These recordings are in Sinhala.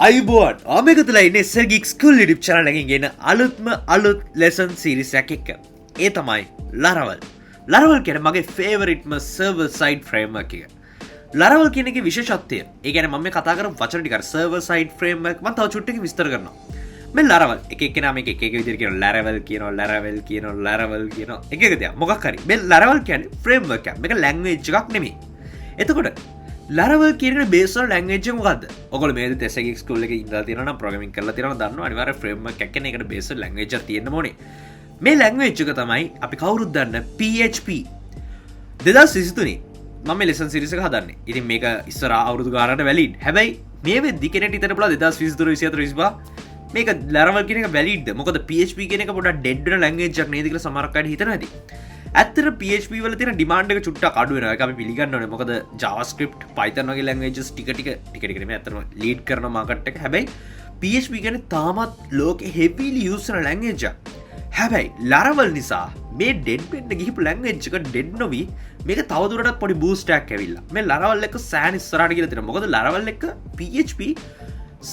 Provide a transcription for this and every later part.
අයිබෝන් ආමක තුලා ඉන්නේ SL Geek School YouTube channel එකකින් ගෙන අලුත් lesson series එකක් එක්ක. ඒ තමයි Laravel. Laravel කියන්නේ මගේ favoriteම server side framework එක. Laravel කියන එකේ විශේෂත්වය. ඒ කියන්නේ මම මේ කතා කරපු වචන ටික අර server side framework මම තව චුට්ටකින් විස්තර කරනවා. මේ Laravel එක එක්කෙනා මේක එක විදිහට කියනවා Laravel කියනවා එක එක දෙයක් මොකක් හරි. මේ Laravel කියන්නේ framework එකක්. මේක language එකක් නෙමෙයි. එතකොට Laravel කියන බේස් වල ලැන්ග්වේජ් එක මොකද්ද? ඔයගොල්ලෝ මේ SL Geek School එකේ ඉඳලා තියෙනවා නම් ප්‍රෝග්‍රෑමින් කරලා තියෙනවා නම් දන්නවා අනිවාර්ය framework එකක් කියන්නේ ඒකට බේස් වල ලැන්ග්වේජ් එකක් තියෙන්න ඕනේ. මේ ලැන්ග්වේජ් එක තමයි අපි කවුරුත් දන්න PHP 2023 මම මේ lesson series එක හදන්නේ. ඉතින් මේක ඉස්සර අවුරුදු ගානකට වැලිඩ්. හැබැයි මේ වෙද්දි කෙනෙක්ට හිතන්න පුළුවන් 2023 24 25 මේක Laravel කියන එක වැලිඩ්ද? මොකද PHP කියන එක පොඩ්ඩක් ඩෙඩ් වෙන ලැන්ග්වේජ් එකක් නේද කියලා සමහරක් අය හිතනවා ඇති. ඇත්තට PHP වල තියෙන ඩිමාන්ඩ් එක චුට්ටක් අඩු වෙනවා. ඒක අපි පිළිගන්න ඕනේ. මොකද JavaScript, Python වගේ ලැන්ග්වේජස් ටික නෙමෙයි ඇත්තටම ලීඩ් කරන මාකට් එක. හැබැයි PHP කියන්නේ තාමත් ලෝකේ heavily use කරන ලැන්ග්වේජ් එකක්. හැබැයි Laravel නිසා මේ ඩෙඩ් වෙන්න ගිහපු ලැන්ග්වේජ් එක ඩෙඩ් නොවි මේක තවදුරටත් පොඩි බූස්ට් එකක් ඇවිල්ලා. මේ Laravel එක සෑහෙන ඉස්සරහට ගිහලා තියෙනවා. මොකද Laravel එක PHP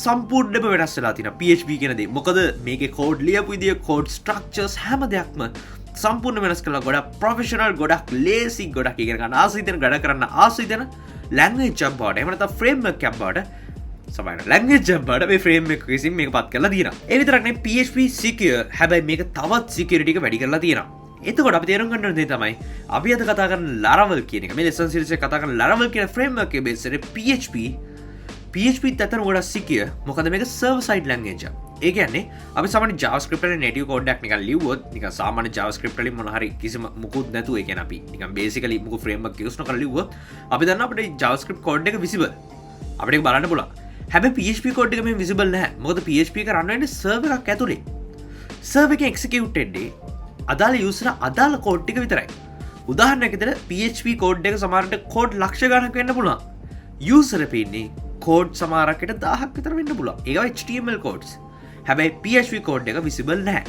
සම්පූර්ණයෙන්ම වෙනස් වෙලා තියෙනවා. PHP කියන දේ. මොකද මේකේ කෝඩ් ලියපු විදිය, කෝඩ් ස්ට්‍රක්චර්ස් හැම දෙයක්ම සම්පූර්ණ වෙනස් කළා. ගොඩක් ප්‍රොෆෙෂනල්, ගොඩක් ලේසි, ගොඩක් ඉගෙන ගන්න ආසයි දෙන, ගඩ කරන්න ආසයි දෙන ලැන්ග්වේජ් එකක් බවට. එහෙම නැත්නම් ෆ්‍රේම්වර්ක් එකක් බවට. සමහර ලැන්ග්වේජ් එකක් බවට මේ ෆ්‍රේම්වර්ක් එක විසින් මේක පත් කරලා තියෙනවා. ඒ විතරක් නෙවෙයි PHP secure. හැබැයි මේක තවත් security එක වැඩි කරලා තියෙනවා. එතකොට අපි තේරුම් ගන්න ඕනේ තමයි අපි අද කතා කරන Laravel කියන එක. මේ lesson series එක කතා කරන Laravel කියන ෆ්‍රේම්වර්ක් එකේ බේස් එකේ PHP ඇත්තටම ගොඩක් secure. මොකද මේක server side language එකක්. ඒ කියන්නේ අපි සාමාන්‍ය JavaScript වල native code එකක් නිකන් ලිව්වොත් නිකන් සාමාන්‍ය JavaScript වලින් මොන හරි කිසිම මුකුත් නැතුව ඒ කියන්නේ අපි නිකන් basically මුකු framework use නොකරලා ලිව්වොත් අපි දන්නවා අපිට JavaScript code එක visible. අපිට ඒක බලන්න පුළුවන්. හැබැයි PHP code එක මේ visible නැහැ. මොකද PHP එක run වෙන්නේ server එකක් ඇතුලේ. server එකේ execute වෙන්නේ අදාළ user අදාළ code ටික විතරයි. උදාහරණයක් විදිහට PHP code එක සමහරට code ලක්ෂ ගණනක් වෙන්න පුළුවන්. user එකේ ඉන්නේ code සමහරකට 1000ක් විතර වෙන්න පුළුවන්. ඒවා HTML codes. හැබැයි PHP code එක visible නැහැ.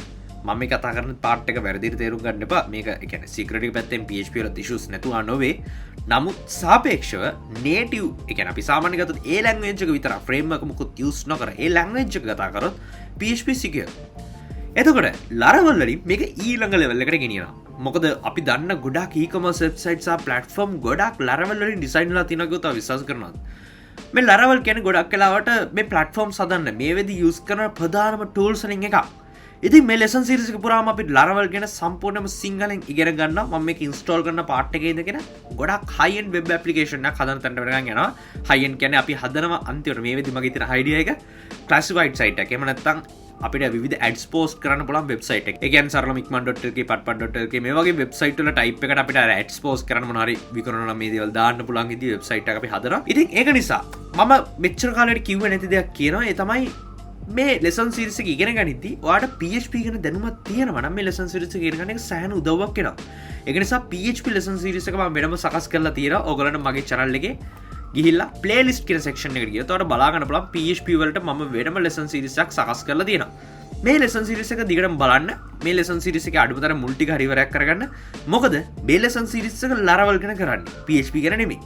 මම මේ කතා කරන part එක වැරදිට තේරුම් ගන්න එපා. මේක ඒ කියන්නේ security පැත්තෙන් PHP වල issues නැතුව නොවේ. නමුත් සාපේක්ෂව native ඒ කියන්නේ අපි සාමාන්‍ය ගත්තොත් ඒ language එක විතර framework මොකුත් use නොකර ඒ language එක කතා කරොත් PHP secure. එතකොට Laravel වලින් මේක ඊළඟ level එකට ගෙනියනවා. මොකද අපි දන්න ගොඩාක් e-commerce websites සහ platform ගොඩාක් Laravel වලින් design වෙලා තියෙනවා කියලා තව විශ්වාස කරනවා. මේ Laravel කියන්නේ ගොඩක් වෙලාවට මේ platforms හදන්න මේ වෙදි use කරන ප්‍රධානම tools වලින් එකක්. ඉතින් මේ lesson series එක පුරාම අපි Laravel ගැන සම්පූර්ණයෙන්ම සිංහලෙන් ඉගෙන ගන්නවා. මම මේක install කරන part එකේ ඉඳගෙන ගොඩක් high end web application එකක් හදන තැනට වෙනකන් යනවා. high end කියන්නේ අපි හදනවා අන්තිමට මේ වෙදි මගේ තියෙන idea එක classified site එකක්. එහෙම නැත්නම් අපිට විවිධ ads post කරන්න පුළුවන් website එක. ඒ කියන්නේ සරලව ikman.lk patpan.lk මේ වගේ website වල type එකට අපිට ads post කරන්න මොනවා හරි විකරනවා නම් මේ දේවල් දාන්න පුළුවන් ඉතින් website එකක් අපි හදනවා. ඉතින් ඒක නිසා මම මෙච්චර කාලෙට කිව්වේ නැති දෙයක් කියනවා. ඒ තමයි මේ lesson series එක ඉගෙන ගනිද්දී ඔයාලට PHP ගැන දැනුමක් තියෙනවා නම් මේ lesson series එක ඉගෙන ගන්න එක සෑහෙන උදව්වක් වෙනවා. ඒක නිසා PHP lesson series එක මම වෙනම සකස් කරලා තියෙනවා. ඕගොල්ලන්ට මගේ channel එකේ ගිහිල්ලා playlist කියන section එකට ගියොත් ඔයාලට බලා ගන්න පුළුවන් PHP වලට මම වෙනම lesson series එකක් සකස් කරලා තියෙනවා. මේ lesson series එක දිගටම බලන්න. මේ lesson series එකේ අඩුමතර මුල් ටික හරි ඉවරයක් කරගන්න. මොකද මේ lesson series එක Laravel ගැන කරන්නේ PHP ගැන නෙමෙයි.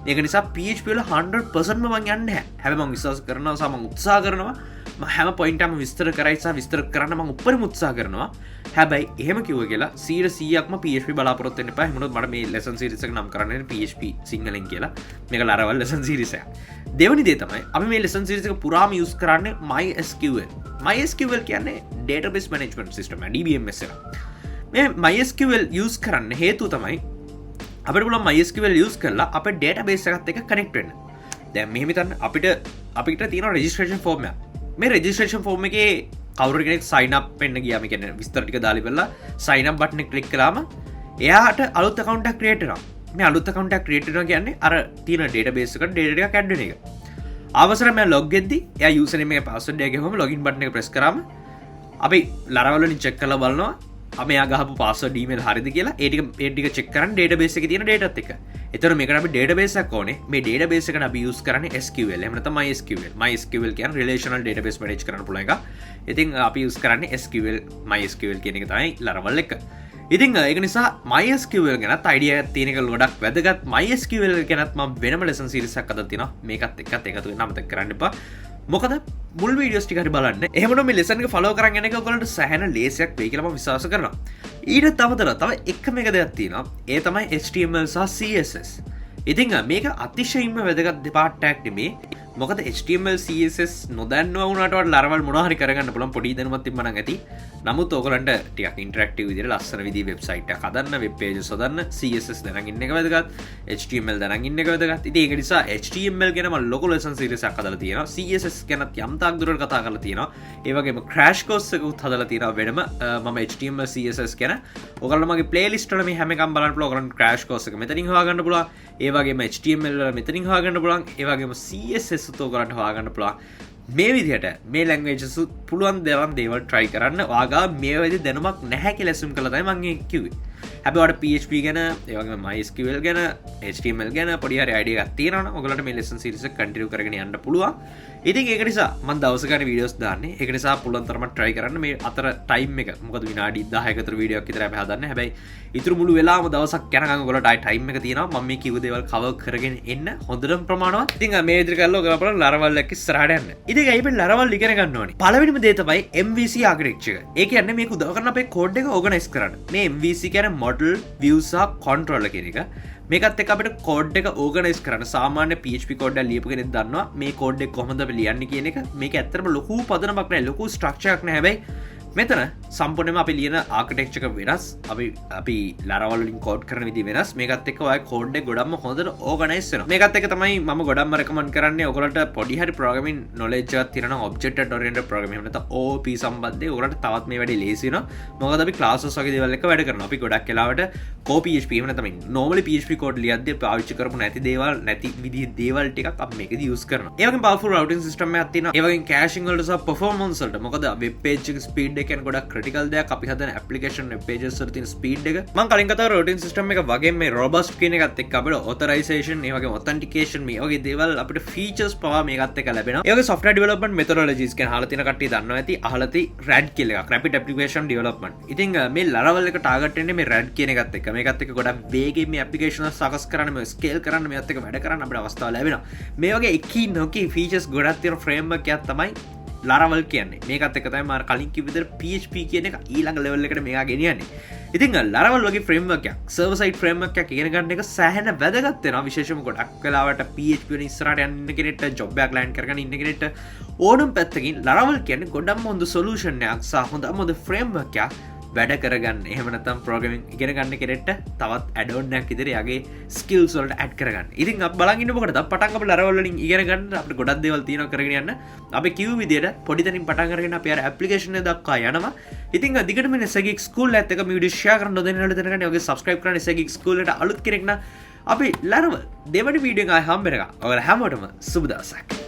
ඒක නිසා PHP වල 100% මම යන්නේ නැහැ. හැබැයි මම විශ්වාස කරනවා සහ මම උත්සාහ කරනවා මම හැම පොයින්ට් එකම විස්තර කරයි සහ විස්තර කරන්න මම උපරිම උත්සාහ කරනවා. හැබැයි එහෙම කිව්වා කියලා 100%ක්ම PHP බලාපොරොත්තු වෙන්න එපා. එහෙම වුණොත් මට මේ lesson series එක නම් කරන්න PHP සිංහලෙන් කියලා. මේක Laravel lesson series එකක්. දෙවෙනි දේ තමයි අපි මේ lesson series එක පුරාම use කරන්නේ MySQL. MySQL කියන්නේ database management system එක DBMS එක. මේ MySQL use කරන්න හේතුව තමයි අපිට පුළුවන් MySQL use කරලා අපේ database එකත් එක්ක connect වෙන්න. දැන් මෙහෙම හිතන්න අපිට තියෙන registration form එක. මේ registration form එකේ කවුරු කෙනෙක් sign up වෙන්න ගියාම කියන්නේ විස්තර ටික දාලා ඉවරලා sign up button එක click කළාම එයාට අලුත් account එකක් create වෙනවා. මේ අලුත් account එකක් create වෙනවා කියන්නේ අර තියෙන database එකට data ටිකක් add වෙන එක. අවසර මම log වෙද්දි එයා username එක password එක ගහම login button එක press කරාම අපි Laravel වලින් check කරලා බලනවා මෙයා ගහපු password email හරිද කියලා. ඒ ටික check කරන්න database එකේ තියෙන data ත් එක්ක. එතකොට මේකට අපි database එකක් ඕනේ. මේ database එකට අපි use කරන්නේ SQL. එහෙම නැත්නම් MySQL. MySQL කියන්නේ relational database manage කරන්න පුළුවන් එක. ඉතින් අපි use කරන්නේ SQL MySQL කියන එක තමයි Laravel එක. ඉතින් ඒක නිසා MySQL ගැනත් idea එකක් තියෙන එක ගොඩක් වැදගත්. MySQL ගැනත් මම වෙනම lesson series එකක් අදලා තිනවා. මේකත් එක්කත් එකතු වෙන්න අමතක කරන්න එපා. මොකද මුල් වීඩියෝස් ටික හරි බලන්න. එහෙමනම් මේ ලෙසන් එක ෆලෝ කරන් යන එක ඔයගලන්ට සෑහෙන ලේසියක් වෙයි කියලා මම විශ්වාස කරනවා. ඊට අමතරව තව එකම එක දෙයක් තියෙනවා. ඒ තමයි HTML සහ CSS. ඉතින් මේක අතිශයින්ම වැදගත් දෙපාර්ට්මන්ට් නෙමේ. මොකද HTML CSS නොදන්නවා වුණාට Laravel මොනවා හරි කරගන්න පුළුවන් පොඩි දැනුමක් තිබ්බනම් ඇති. නමුත් ඔයගලන්ට ටිකක් ඉන්ටරැක්ටිව් විදිහට ලස්සන විදිහේ වෙබ්සයිට් එකක් හදන්න, වෙබ් පේජස් හදන්න, CSS දැනන් ඉන්න එක වැදගත්, HTML දැනන් ඉන්න එක වැදගත්. ඉතින් ඒක නිසා HTML ගැන මම ලොකු ලෙසන් සීරීස් එකක් හදලා තියෙනවා. CSS ගැනත් යම් තාක් දුරට කතා කරලා තියෙනවා. ඒ වගේම crash course එකකුත් හදලා තියෙනවා වෙනම මම HTML CSS ගැන. ඔයගලන්ට මගේ playlist වල මේ හැම එකක්ම බලන්න පුළුවන්. ඔයගලන්ට crash course එක මෙතනින් හොයාගන්න පුළුවන්. ඒ වගේම HTML වල මෙතනින් හොයාගන්න පුළුවන්. ඒ වගේම CSS උත් ඔයගලන්ට හොයාගන්න පුළුවන්. මේ විදිහට මේ ලැංග්වේජස් පුළුවන් දේවල් try කරන්න. ඔයාගා මේ වෙලෙදි දැනුමක් නැහැ කියලා assume කළා තමයි මම කිව්වේ. හැබැයි ඔයාලට PHP ගැන, ඒ වගේම MySQL ගැන, HTML ගැන පොඩි හරි idea එකක් තියෙනවා නම් ඔයගලන්ට මේ lesson series එක continue කරගෙන යන්න පුළුවන්. ඉතින් ඒක නිසා මම දවස් ගානේ වීඩියෝස් දාන්නේ. ඒක නිසා පුළුවන් තරම try කරන්න මේ අතර time එක. මොකද විනාඩි 10ක විතර වීඩියෝ එකක් විතර අපි හදන්නේ. හැබැයි ඊටු මුළු වෙලාවම දවසක් යනකම් ඔයගලට time එක තියෙනවා. මම මේ කිව්ව දේවල් cover කරගෙන එන්න හොඳටම ප්‍රමාණවත්. ඉතින් මේ විදිහට කරලා ඔයගලලා බලන්න Laravel එක ඉස්සරහට යන්න. ඉතින් අපි Laravel ඉගෙන ගන්න ඕනේ. පළවෙනිම දේ තමයි MVC architecture එක. ඒ කියන්නේ මේක උදව් කරන අපේ code එක organize කරන්න. මේ MVC කියන්නේ model, view සහ controller කියන එක. මේකත් එක්ක අපිට කෝඩ් එක ඕගනයිස් කරන්න සාමාන්‍ය PHP කෝඩ් එකක් ලියපු කෙනෙක් දන්නවා මේ කෝඩ් එක කොහොමද අපි ලියන්නේ කියන එක. මේක ඇත්තටම ලොකු පදනමක් නෑ, ලොකු ස්ට්‍රක්චර් එකක් නෑ. හැබැයි මෙතන සම්පූර්ණයෙන්ම අපි ලියන ආකිටෙක්චර් එක වෙනස්. අපි Laravel වලින් කෝඩ් කරන විදිහ වෙනස්. මේකත් එක්ක ඔය කෝඩ් එක ගොඩක්ම හොඳට ඕගනයිස් වෙනවා. මේකත් එක්ක තමයි මම ගොඩක්ම රෙකමන්ඩ් කරන්නේ ඔයගොල්ලන්ට පොඩි හරි ප්‍රෝග්‍රෑමින් නොලෙජ් එකක් තියෙනවා නම් ඔබ්ජෙක්ට් ඔරියන්ටඩ් ප්‍රෝග්‍රෑමින් එහෙම නැත්නම් OOP සම්බන්ධයෙන් ඔයගොල්ලන්ට තවත් මේ වැඩේ ලේසි වෙනවා. මොකද අපි ක්ලාසස් වගේ දේවල් එක වැඩ කරනවා. අපි ගොඩක් වෙලාවට PHP එහෙම නැත්නම් normally PHP කෝඩ් ලියද්දී පාවිච්චි කරපු නැති දේවල්, නැති විදිහේ දේවල් ටිකක් අපි මේකදී යූස් කරනවා. ඒ වගේම powerful routing system එකක් තියෙනවා. ඒ වගේම caching වලට සහ performance වලට. මොකද web page එක speed එක ගොඩක් critical දෙයක්. අපි හදන application web pages වල තියෙන speed එක. මම කලින් කතා කරා routing system එක වගේ මේ robust කියන එකත් එක්ක අපිට authorization, ඒ වගේම authentication මේ වගේ දේවල් අපිට features පවා මේකත් එක්ක ලැබෙනවා. ඒ වගේ software development methodologies කියන අහලා තියෙන කට්ටිය දන්නවා ඇති. අහලා තියෙ RAD කියලා එකක්, rapid application development. ඉතින් මේ Laravel එක target වෙන්නේ මේ RAD කියන එකත් එක්ක. මේකත් එක්ක ගොඩක් වේගෙන් මේ application සකස් කරන්න, මේ scale කරන්න, මේවත් එක්ක වැඩ කරන්න අපිට අවස්ථාව ලැබෙනවා. මේ වගේ එකී නොකී features ගොඩක් තියෙන framework එකක් තමයි Laravel කියන්නේ. මේකත් එක්ක තමයි මම කලින් කිව්ව විදිහට PHP කියන එක ඊළඟ level එකට මේවා ගෙනියන්නේ. ඉතින් Laravel වගේ framework එකක්, server side framework එකක් ඉගෙන ගන්න එක සෑහෙන වැදගත් වෙනවා. විශේෂයෙන්ම ගොඩක් වෙලාවට PHP වලින් ඉස්සරහට යන්න ඉන්න කෙනෙක්ට, job එකක් land කරගෙන ඉන්න කෙනෙක්ට ඕනම පැත්තකින් Laravel කියන්නේ ගොඩක්ම හොඳ solution එකක් සහ හොඳ framework එකක් වැඩ කරගන්න. එහෙම නැත්නම් ප්‍රෝග්‍රෑමින් ඉගෙන ගන්න කෙනෙක්ට තවත් ඇඩ් ඔන් එකක් විතර යගේ ස්කිල්ස් වලට ඇඩ් කරගන්න. ඉතින් අපි බලන් ඉන්න මොකටද? පටන් අපි Laravel වලින් ඉගෙන ගන්න අපිට ගොඩක් දේවල් තියෙනවා කරගෙන යන්න. අපි කිව්ව විදිහට පොඩි තැනින් පටන් අරගෙන අපි අර ඇප්ලිකේෂන් එක දක්වා යනවා. ඉතින් දිගටම SL Geek School එකත් එක්ක මේ වීඩියෝ ෂෙයා කරන්න නොදැනනවලු දැනගන්න. ඔයගේ subscribe කරන්න SL Geek School එකට අලුත් කෙනෙක් නම් අපි Laravel දෙවැනි වීඩියෝ එක ආයෙ හම්බ වෙනකම් ඔයාලා හැමෝටම සුබ දවසක්.